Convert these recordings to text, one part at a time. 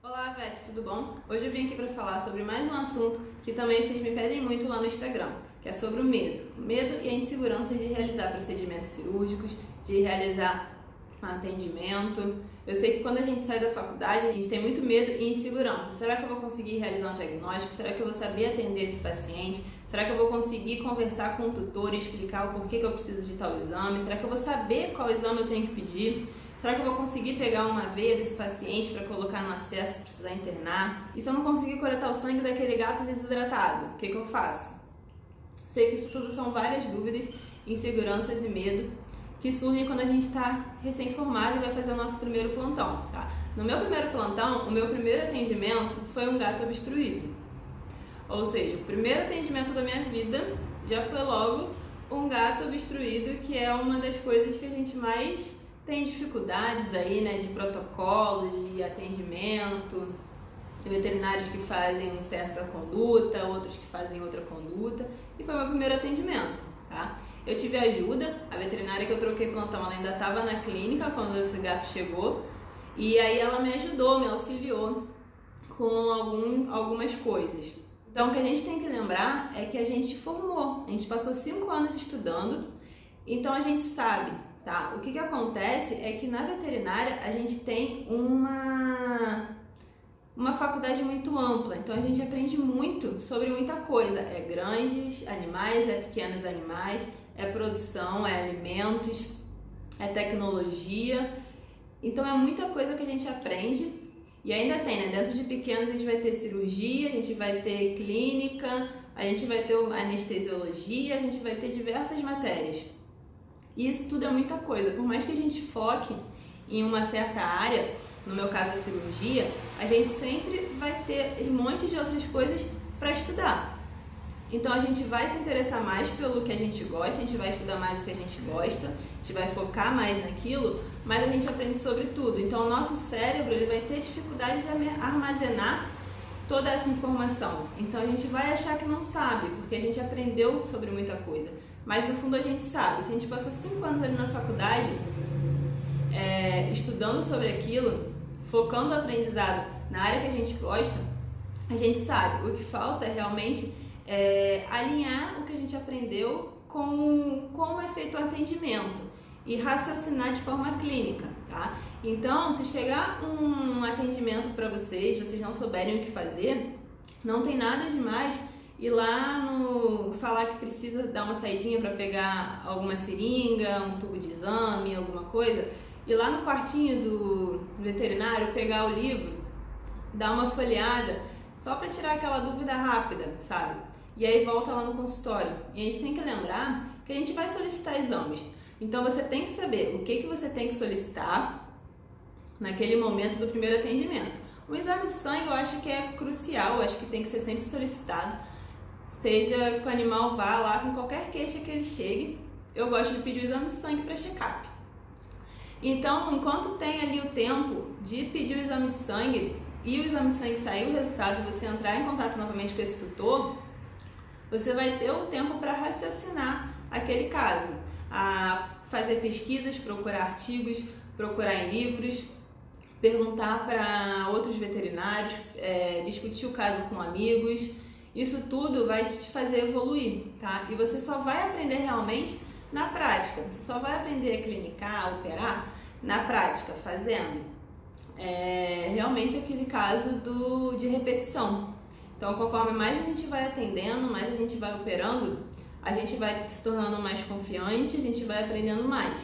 Olá, Vete, tudo bom? Hoje eu vim aqui para falar sobre mais um assunto que também vocês me pedem muito lá no Instagram, que é sobre o medo. O medo e a insegurança de realizar procedimentos cirúrgicos, de realizar atendimento. Eu sei que quando a gente sai da faculdade, a gente tem muito medo e insegurança. Será que eu vou conseguir realizar um diagnóstico? Será que eu vou saber atender esse paciente? Será que eu vou conseguir conversar com o tutor e explicar o porquê que eu preciso de tal exame? Será que eu vou saber qual exame eu tenho que pedir? Será que eu vou conseguir pegar uma veia desse paciente para colocar no acesso se precisar internar? E se eu não conseguir coletar o sangue daquele gato desidratado, o que eu faço? Sei que isso tudo são várias dúvidas, inseguranças e medo que surgem quando a gente está recém-formado e vai fazer o nosso primeiro plantão, tá? No meu primeiro plantão, o meu primeiro atendimento foi um gato obstruído. Ou seja, o primeiro atendimento da minha vida já foi logo um gato obstruído, que é uma das coisas que a gente mais tem dificuldades aí, né, de protocolo, de atendimento, de veterinários que fazem uma certa conduta, outros que fazem outra conduta, e foi meu primeiro atendimento, tá? Eu tive ajuda, a veterinária que eu troquei plantão, ela ainda estava na clínica quando esse gato chegou, e aí ela me ajudou, me auxiliou com algumas coisas. Então o que a gente tem que lembrar é que a gente formou, a gente passou 5 anos estudando, então a gente sabe. Tá? O que acontece é que na veterinária a gente tem uma faculdade muito ampla, então a gente aprende muito sobre muita coisa. É grandes animais, é pequenos animais, é produção, é alimentos, é tecnologia. Então é muita coisa que a gente aprende e ainda tem, né? Dentro de pequenos a gente vai ter cirurgia, a gente vai ter clínica, a gente vai ter anestesiologia, a gente vai ter diversas matérias. E isso tudo é muita coisa, por mais que a gente foque em uma certa área, no meu caso a cirurgia, a gente sempre vai ter esse monte de outras coisas para estudar. Então a gente vai se interessar mais pelo que a gente gosta, a gente vai estudar mais o que a gente gosta, a gente vai focar mais naquilo, mas a gente aprende sobre tudo. Então o nosso cérebro ele vai ter dificuldade de armazenar toda essa informação. Então a gente vai achar que não sabe, porque a gente aprendeu sobre muita coisa. Mas no fundo a gente sabe. Se a gente passou 5 anos ali na faculdade, estudando sobre aquilo, focando o aprendizado na área que a gente gosta, a gente sabe. O que falta é realmente alinhar o que a gente aprendeu com como é feito o atendimento e raciocinar de forma clínica, tá? Então, se chegar um atendimento para vocês não souberem o que fazer, não tem nada demais ir lá falar que precisa dar uma saidinha para pegar alguma seringa, um tubo de exame, alguma coisa, ir lá no quartinho do veterinário, pegar o livro, dar uma folheada, só para tirar aquela dúvida rápida, sabe? E aí volta lá no consultório. E a gente tem que lembrar que a gente vai solicitar exames. Então você tem que saber o que você tem que solicitar naquele momento do primeiro atendimento. O exame de sangue eu acho que é crucial, eu acho que tem que ser sempre solicitado. Seja que o animal vá lá com qualquer queixa que ele chegue, eu gosto de pedir o exame de sangue para check-up. Então, enquanto tem ali o tempo de pedir o exame de sangue e o exame de sangue sair o resultado e você entrar em contato novamente com esse tutor, você vai ter o tempo para raciocinar aquele caso, a fazer pesquisas, procurar artigos, procurar em livros, perguntar para outros veterinários, discutir o caso com amigos. Isso tudo vai te fazer evoluir, tá? E você só vai aprender realmente na prática. Você só vai aprender a clinicar, a operar na prática, fazendo. Realmente aquele caso de repetição. Então, conforme mais a gente vai atendendo, mais a gente vai operando, a gente vai se tornando mais confiante, a gente vai aprendendo mais.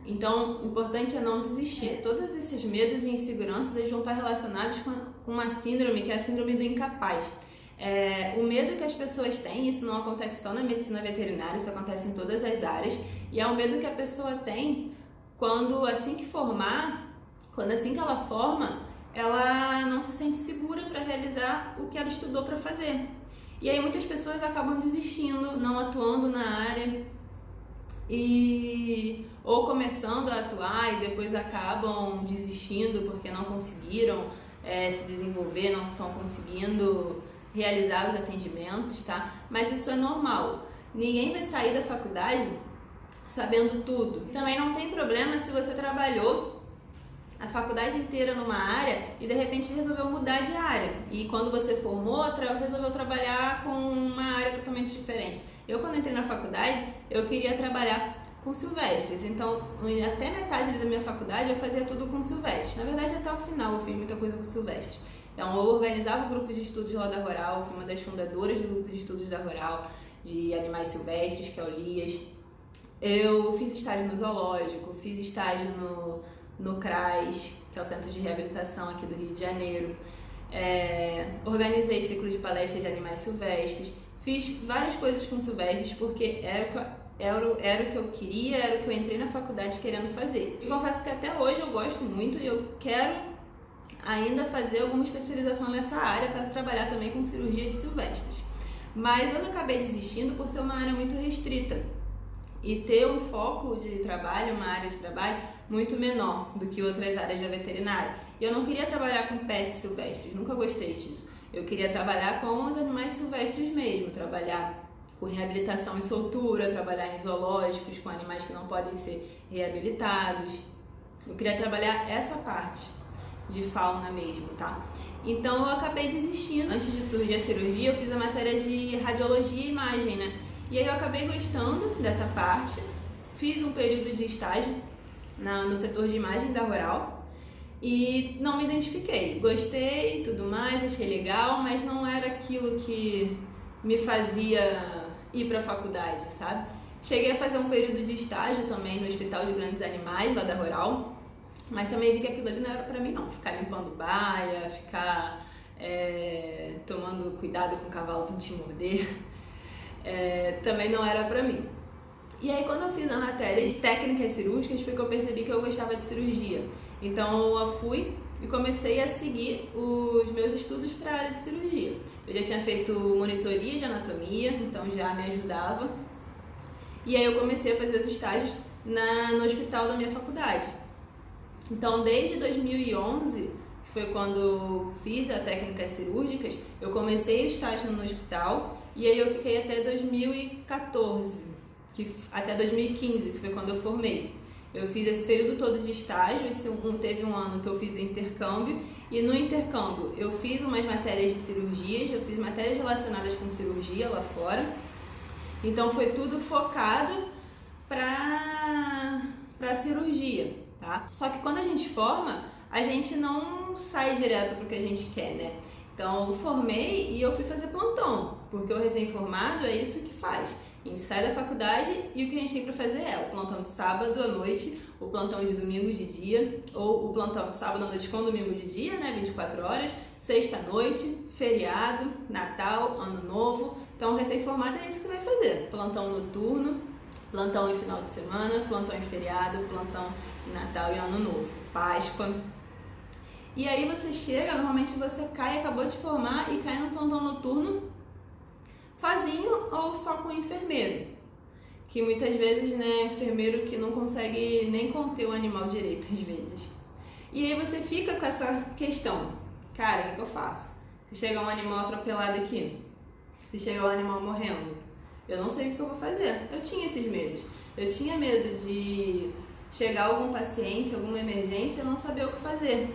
Então, o importante é não desistir. Todos esses medos e inseguranças eles vão estar relacionados com uma síndrome, que é a síndrome do incapaz. O medo que as pessoas têm, isso não acontece só na medicina veterinária, isso acontece em todas as áreas, e é o medo que a pessoa tem quando assim que ela forma, ela não se sente segura para realizar o que ela estudou para fazer. E aí muitas pessoas acabam desistindo, não atuando na área, ou começando a atuar e depois acabam desistindo porque não conseguiram se desenvolver, não estão conseguindo realizar os atendimentos, tá? Mas isso é normal. Ninguém vai sair da faculdade sabendo tudo. Também não tem problema se você trabalhou a faculdade inteira numa área e de repente resolveu mudar de área. E quando você formou, resolveu trabalhar com uma área totalmente diferente. Eu, quando entrei na faculdade, eu queria trabalhar com silvestres, então até metade da minha faculdade eu fazia tudo com silvestres. Na verdade, até o final eu fiz muita coisa com silvestres. Então, eu organizava o grupo de estudos lá da Rural, fui uma das fundadoras do grupo de estudos da Rural, de animais silvestres, que é o LIAS. Eu fiz estágio no zoológico, fiz estágio no CRAS, que é o Centro de Reabilitação aqui do Rio de Janeiro. Organizei ciclo de palestras de animais silvestres, fiz várias coisas com silvestres, porque era o que eu queria, era o que eu entrei na faculdade querendo fazer. E confesso que até hoje eu gosto muito e eu quero ainda fazer alguma especialização nessa área para trabalhar também com cirurgia de silvestres. Mas eu acabei desistindo por ser uma área muito restrita e ter um foco de trabalho, uma área de trabalho muito menor do que outras áreas da veterinária. E eu não queria trabalhar com pets silvestres, nunca gostei disso. Eu queria trabalhar com os animais silvestres mesmo, trabalhar com reabilitação em soltura, trabalhar em zoológicos com animais que não podem ser reabilitados. Eu queria trabalhar essa parte de fauna mesmo, tá? Então eu acabei desistindo. Antes de surgir a cirurgia, eu fiz a matéria de radiologia e imagem, né? E aí eu acabei gostando dessa parte, fiz um período de estágio no setor de imagem da Rural e não me identifiquei. Gostei e tudo mais, achei legal, mas não era aquilo que me fazia ir para a faculdade, sabe? Cheguei a fazer um período de estágio também no Hospital de Grandes Animais, lá da Rural, mas também vi que aquilo ali não era para mim não, ficar limpando baia, ficar tomando cuidado com o cavalo para não te morder, também não era para mim. E aí quando eu fiz a matéria de técnicas cirúrgicas foi que eu percebi que eu gostava de cirurgia. Então eu fui e comecei a seguir os meus estudos para a área de cirurgia. Eu já tinha feito monitoria de anatomia, então já me ajudava. E aí eu comecei a fazer os estágios no hospital da minha faculdade. Então desde 2011, que foi quando fiz as técnicas cirúrgicas, eu comecei o estágio no hospital e aí eu fiquei até 2014, até 2015, que foi quando eu formei. Eu fiz esse período todo de estágio, teve um ano que eu fiz o intercâmbio e no intercâmbio eu fiz umas matérias de cirurgias, eu fiz matérias relacionadas com cirurgia lá fora. Então foi tudo focado para cirurgia, tá? Só que quando a gente forma, a gente não sai direto para o que a gente quer, né? Então eu formei e eu fui fazer plantão, porque o recém-formado é isso que faz. A gente sai da faculdade e o que a gente tem para fazer é o plantão de sábado à noite, o plantão de domingo de dia, ou o plantão de sábado à noite com domingo de dia, né, 24 horas, sexta à noite, feriado, Natal, Ano Novo. Então o recém-formado é isso que vai fazer, plantão noturno, plantão em final de semana, plantão em feriado, plantão em Natal e Ano Novo, Páscoa. E aí você chega, normalmente você acabou de formar e cai no plantão noturno sozinho ou só com o enfermeiro, que muitas vezes, né, enfermeiro que não consegue nem conter o animal direito às vezes. E aí você fica com essa questão, cara, o que eu faço? Se chegar um animal atropelado aqui, se chegar um animal morrendo, eu não sei o que eu vou fazer. Eu tinha esses medos, eu tinha medo de chegar algum paciente, alguma emergência, eu não saber o que fazer.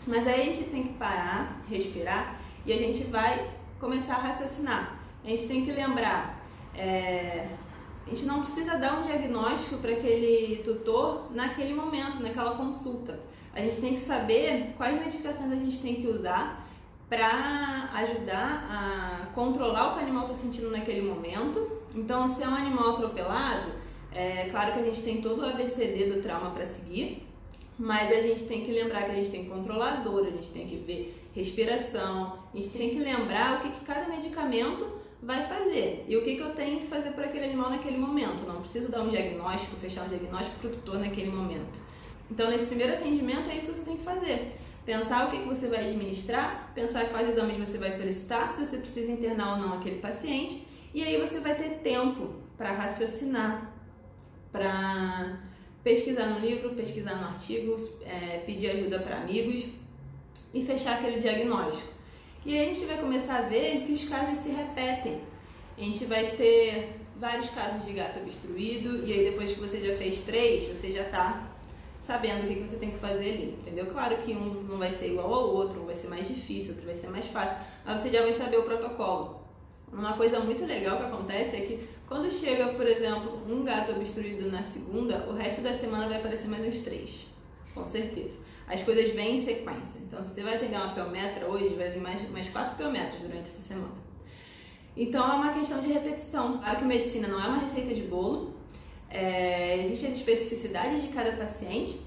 Mas aí a gente tem que parar, respirar e a gente vai começar a raciocinar. A gente tem que lembrar, a gente não precisa dar um diagnóstico para aquele tutor naquele momento, naquela consulta. A gente tem que saber quais medicações a gente tem que usar para ajudar a controlar o que o animal está sentindo naquele momento. Então, se é um animal atropelado, é claro que a gente tem todo o ABCD do trauma para seguir, mas a gente tem que lembrar que a gente tem que controlar a dor, a gente tem que ver respiração, a gente tem que lembrar o que cada medicamento vai fazer e o que eu tenho que fazer por aquele animal naquele momento. Não preciso dar um diagnóstico, fechar um diagnóstico para o tutor naquele momento. Então, nesse primeiro atendimento, é isso que você tem que fazer. Pensar o que você vai administrar, pensar quais exames você vai solicitar, se você precisa internar ou não aquele paciente, e aí você vai ter tempo para raciocinar, para pesquisar no livro, pesquisar no artigo, pedir ajuda para amigos e fechar aquele diagnóstico. E aí a gente vai começar a ver que os casos se repetem. A gente vai ter vários casos de gato obstruído e aí depois que você já fez 3, você já está sabendo o que você tem que fazer ali, entendeu? Claro que um não vai ser igual ao outro, um vai ser mais difícil, outro vai ser mais fácil, mas você já vai saber o protocolo. Uma coisa muito legal que acontece é que quando chega, por exemplo, um gato obstruído na segunda, o resto da semana vai aparecer mais uns 3, com certeza. As coisas vêm em sequência, então se você vai atender uma pelmetra hoje, vai vir mais 4 pelmetras durante essa semana. Então é uma questão de repetição. Claro que medicina não é uma receita de bolo, existem as especificidades de cada paciente,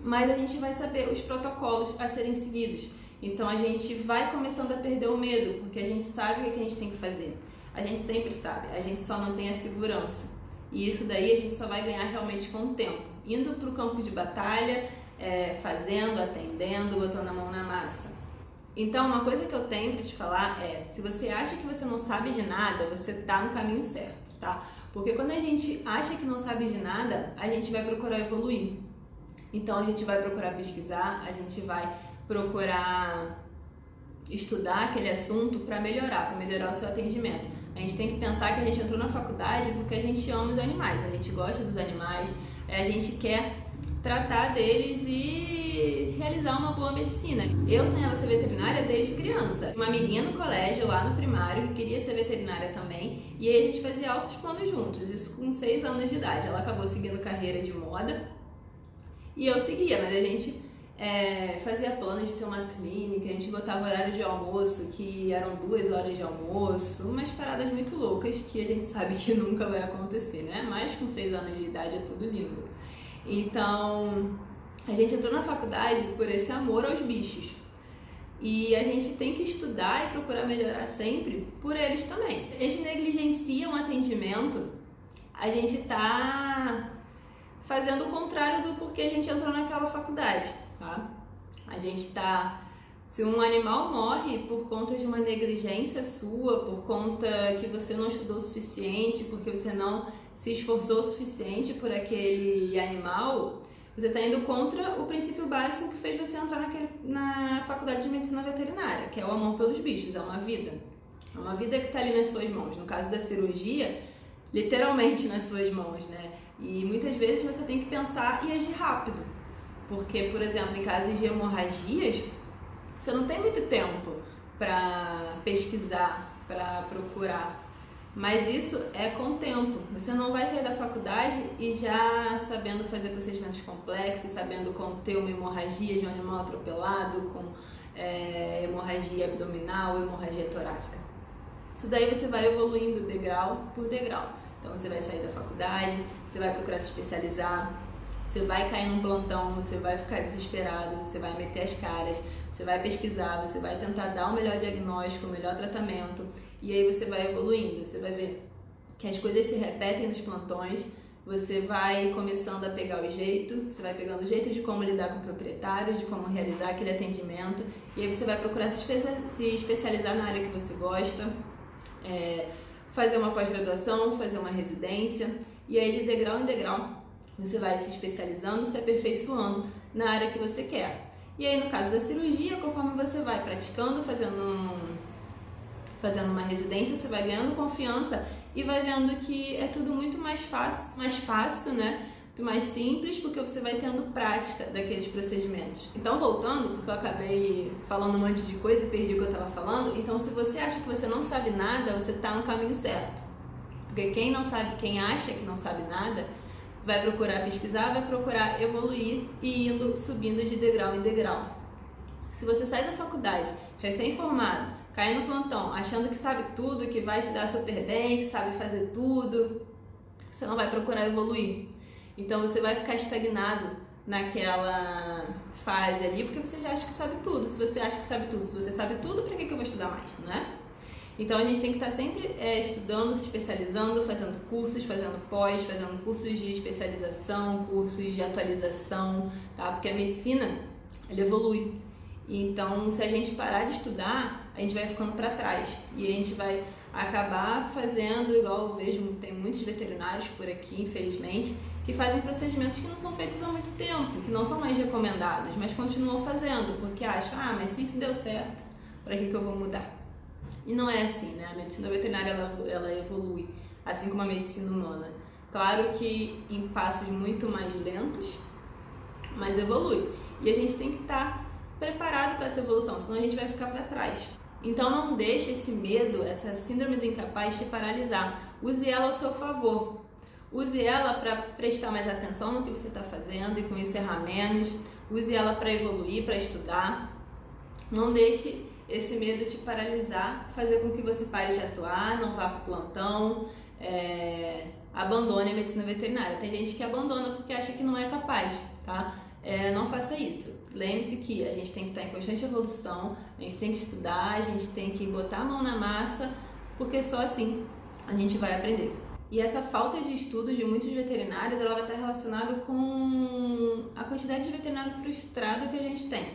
mas a gente vai saber os protocolos a serem seguidos. Então a gente vai começando a perder o medo, porque a gente sabe o que a gente tem que fazer. A gente sempre sabe, a gente só não tem a segurança. E isso daí a gente só vai ganhar realmente com o tempo. Indo para o campo de batalha, fazendo, atendendo, botando a mão na massa. Então uma coisa que eu tenho para te falar é, se você acha que você não sabe de nada, você está no caminho certo, tá? Porque quando a gente acha que não sabe de nada, a gente vai procurar evoluir. Então a gente vai procurar pesquisar, a gente vai procurar estudar aquele assunto para melhorar o seu atendimento. A gente tem que pensar que a gente entrou na faculdade porque a gente ama os animais, a gente gosta dos animais, a gente quer tratar deles e realizar uma boa medicina. Eu sonhava ser veterinária desde criança. Uma amiguinha no colégio, lá no primário, que queria ser veterinária também, e aí a gente fazia altos planos juntos, isso com 6 anos de idade. Ela acabou seguindo carreira de moda e eu seguia, mas a gente fazia planos de ter uma clínica, a gente botava horário de almoço, que eram 2 horas de almoço, umas paradas muito loucas que a gente sabe que nunca vai acontecer, né? Mas com 6 anos de idade é tudo lindo. Então, a gente entrou na faculdade por esse amor aos bichos. E a gente tem que estudar e procurar melhorar sempre por eles também. Se a gente negligencia um atendimento, a gente está fazendo o contrário do porquê a gente entrou naquela faculdade, tá? A gente está... Se um animal morre por conta de uma negligência sua, por conta que você não estudou o suficiente, porque você não se esforçou o suficiente por aquele animal, você está indo contra o princípio básico que fez você entrar na faculdade de medicina veterinária, que é o amor pelos bichos, é uma vida. É uma vida que está ali nas suas mãos. No caso da cirurgia, literalmente nas suas mãos, né? E muitas vezes você tem que pensar e agir rápido. Porque, por exemplo, em casos de hemorragias, você não tem muito tempo para pesquisar, para procurar. Mas isso é com o tempo. Você não vai sair da faculdade e já sabendo fazer procedimentos complexos, sabendo conter uma hemorragia de um animal atropelado, com hemorragia abdominal, hemorragia torácica. Isso daí você vai evoluindo degrau por degrau. Então você vai sair da faculdade, você vai procurar se especializar, você vai cair num plantão, você vai ficar desesperado, você vai meter as caras, você vai pesquisar, você vai tentar dar o melhor diagnóstico, o melhor tratamento, e aí você vai evoluindo, você vai ver que as coisas se repetem nos plantões, você vai começando a pegar o jeito, você vai pegando o jeito de como lidar com o proprietário, de como realizar aquele atendimento, e aí você vai procurar se especializar na área que você gosta, fazer uma pós-graduação, fazer uma residência, e aí de degrau em degrau você vai se especializando, se aperfeiçoando na área que você quer. E aí no caso da cirurgia, conforme você vai praticando, fazendo uma residência, você vai ganhando confiança e vai vendo que é tudo muito mais fácil, né? Muito mais simples, porque você vai tendo prática daqueles procedimentos. Então voltando, porque eu acabei falando um monte de coisa e perdi o que eu estava falando, então se você acha que você não sabe nada, você está no caminho certo. Porque quem acha que não sabe nada, vai procurar pesquisar, vai procurar evoluir e subindo de degrau em degrau. Se você sai da faculdade recém-formado, cai no plantão, achando que sabe tudo, que vai se dar super bem, que sabe fazer tudo, você não vai procurar evoluir. Então você vai ficar estagnado naquela fase ali, porque você já acha que sabe tudo. Se você acha que sabe tudo, se você sabe tudo, para que eu vou estudar mais, né? Então a gente tem que estar sempre estudando, se especializando, fazendo cursos, fazendo pós, fazendo cursos de especialização, cursos de atualização, tá? Porque a medicina, ela evolui. Então se a gente parar de estudar, a gente vai ficando para trás e a gente vai acabar fazendo, igual eu vejo, tem muitos veterinários por aqui, infelizmente, que fazem procedimentos que não são feitos há muito tempo, que não são mais recomendados, mas continuam fazendo, porque acham, mas sempre deu certo, para que eu vou mudar? E não é assim, né? A medicina veterinária ela evolui, assim como a medicina humana. Claro que em passos muito mais lentos, mas evolui. E a gente tem que estar preparado com essa evolução, senão a gente vai ficar para trás. Então não deixe esse medo, essa síndrome do incapaz te paralisar. Use ela ao seu favor. Use ela para prestar mais atenção no que você está fazendo e com isso errar menos. Use ela para evoluir, para estudar. Não deixe esse medo te paralisar, fazer com que você pare de atuar, não vá para o plantão, abandone a medicina veterinária. Tem gente que abandona porque acha que não é capaz, tá? Não faça isso. Lembre-se que a gente tem que estar em constante evolução, a gente tem que estudar, a gente tem que botar a mão na massa, porque só assim a gente vai aprender. E essa falta de estudo de muitos veterinários, ela vai estar relacionada com a quantidade de veterinário frustrado que a gente tem.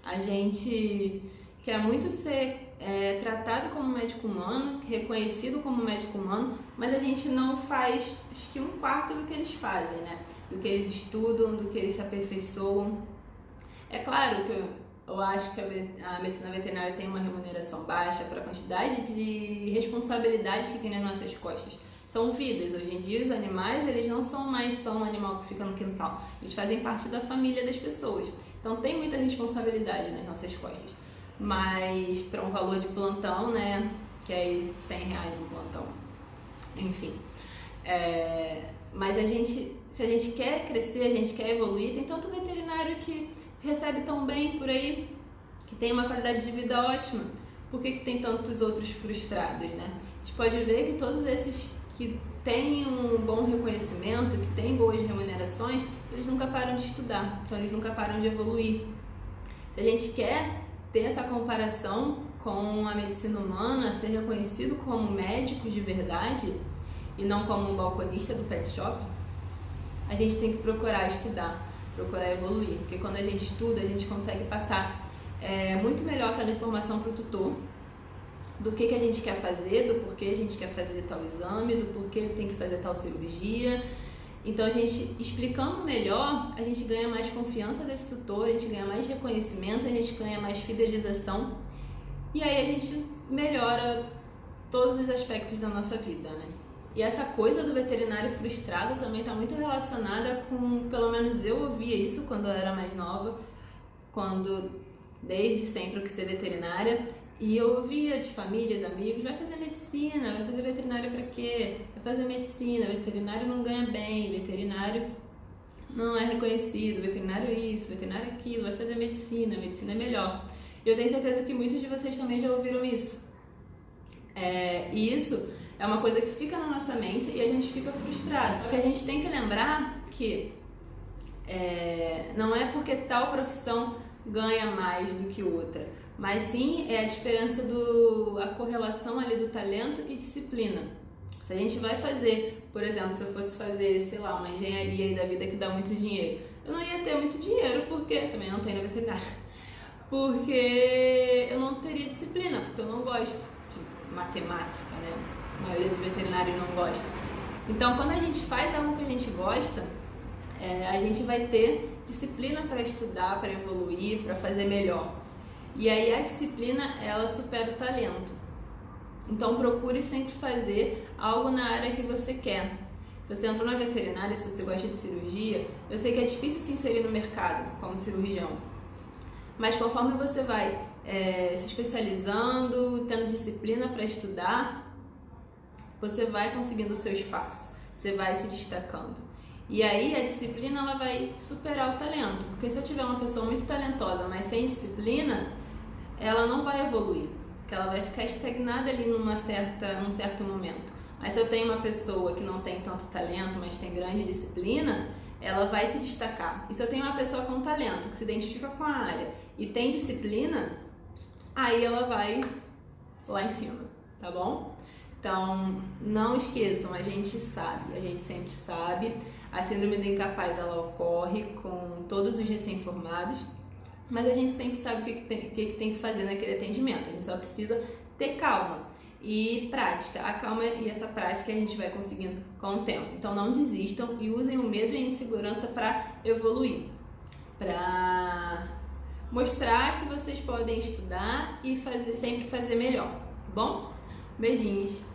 A gente quer muito ser tratado como médico humano, reconhecido como médico humano, mas a gente não faz, acho que 1/4 do que eles fazem, né? Do que eles estudam, do que eles se aperfeiçoam. É claro que eu acho que a medicina veterinária tem uma remuneração baixa para a quantidade de responsabilidade que tem nas nossas costas. São vidas. Hoje em dia os animais, eles não são mais só um animal que fica no quintal. Eles fazem parte da família das pessoas. Então tem muita responsabilidade nas nossas costas. Mas para um valor de plantão, né, que é R$100 um plantão. Enfim. Mas se a gente quer crescer, a gente quer evoluir, tem tanto veterinário que recebe tão bem por aí, que tem uma qualidade de vida ótima. Por que tem tantos outros frustrados, né? A gente pode ver que todos esses que têm um bom reconhecimento, que têm boas remunerações, eles nunca param de estudar, então eles nunca param de evoluir. Se a gente quer ter essa comparação com a medicina humana, ser reconhecido como médico de verdade e não como um balconista do pet shop, a gente tem que procurar estudar, procurar evoluir, porque quando a gente estuda, a gente consegue passar muito melhor aquela informação para o tutor, do que a gente quer fazer, do porquê a gente quer fazer tal exame, do porquê tem que fazer tal cirurgia. Então a gente explicando melhor, a gente ganha mais confiança desse tutor, a gente ganha mais reconhecimento, a gente ganha mais fidelização e aí a gente melhora todos os aspectos da nossa vida, né? E essa coisa do veterinário frustrado também está muito relacionada com, pelo menos eu ouvia isso quando eu era mais nova, desde sempre eu quis ser veterinária, e eu ouvia de famílias, amigos, vai fazer medicina, vai fazer veterinário pra quê? Vai fazer medicina, veterinário não ganha bem, veterinário não é reconhecido, veterinário isso, veterinário aquilo, vai fazer medicina é melhor. E eu tenho certeza que muitos de vocês também já ouviram isso. E isso é uma coisa que fica na nossa mente e a gente fica frustrado. Só que a gente tem que lembrar que não é porque tal profissão ganha mais do que outra, mas sim é a diferença a correlação ali do talento e disciplina. Se a gente vai fazer, por exemplo, se eu fosse fazer, sei lá, uma engenharia aí da vida que dá muito dinheiro, eu não ia ter muito dinheiro, porque também não tem na veterinária, porque eu não teria disciplina, porque eu não gosto de matemática, né? A maioria dos veterinários não gosta. Então, quando a gente faz algo que a gente gosta, a gente vai ter disciplina para estudar, para evoluir, para fazer melhor. E aí a disciplina, ela supera o talento. Então procure sempre fazer algo na área que você quer. Se você entrou na veterinária, se você gosta de cirurgia, eu sei que é difícil se inserir no mercado como cirurgião. Mas conforme você vai se especializando, tendo disciplina para estudar, você vai conseguindo o seu espaço, você vai se destacando. E aí a disciplina ela vai superar o talento, porque se eu tiver uma pessoa muito talentosa, mas sem disciplina, ela não vai evoluir, porque ela vai ficar estagnada ali num certo momento. Mas se eu tenho uma pessoa que não tem tanto talento, mas tem grande disciplina, ela vai se destacar. E se eu tenho uma pessoa com talento, que se identifica com a área e tem disciplina, aí ela vai lá em cima, tá bom? Então, não esqueçam, a gente sempre sabe. A síndrome do incapaz, ela ocorre com todos os recém-formados, mas a gente sempre sabe o que tem que fazer naquele atendimento. A gente só precisa ter calma e prática. A calma e essa prática a gente vai conseguindo com o tempo. Então, não desistam e usem o medo e a insegurança para evoluir, para mostrar que vocês podem estudar e sempre fazer melhor, tá bom? Beijinhos!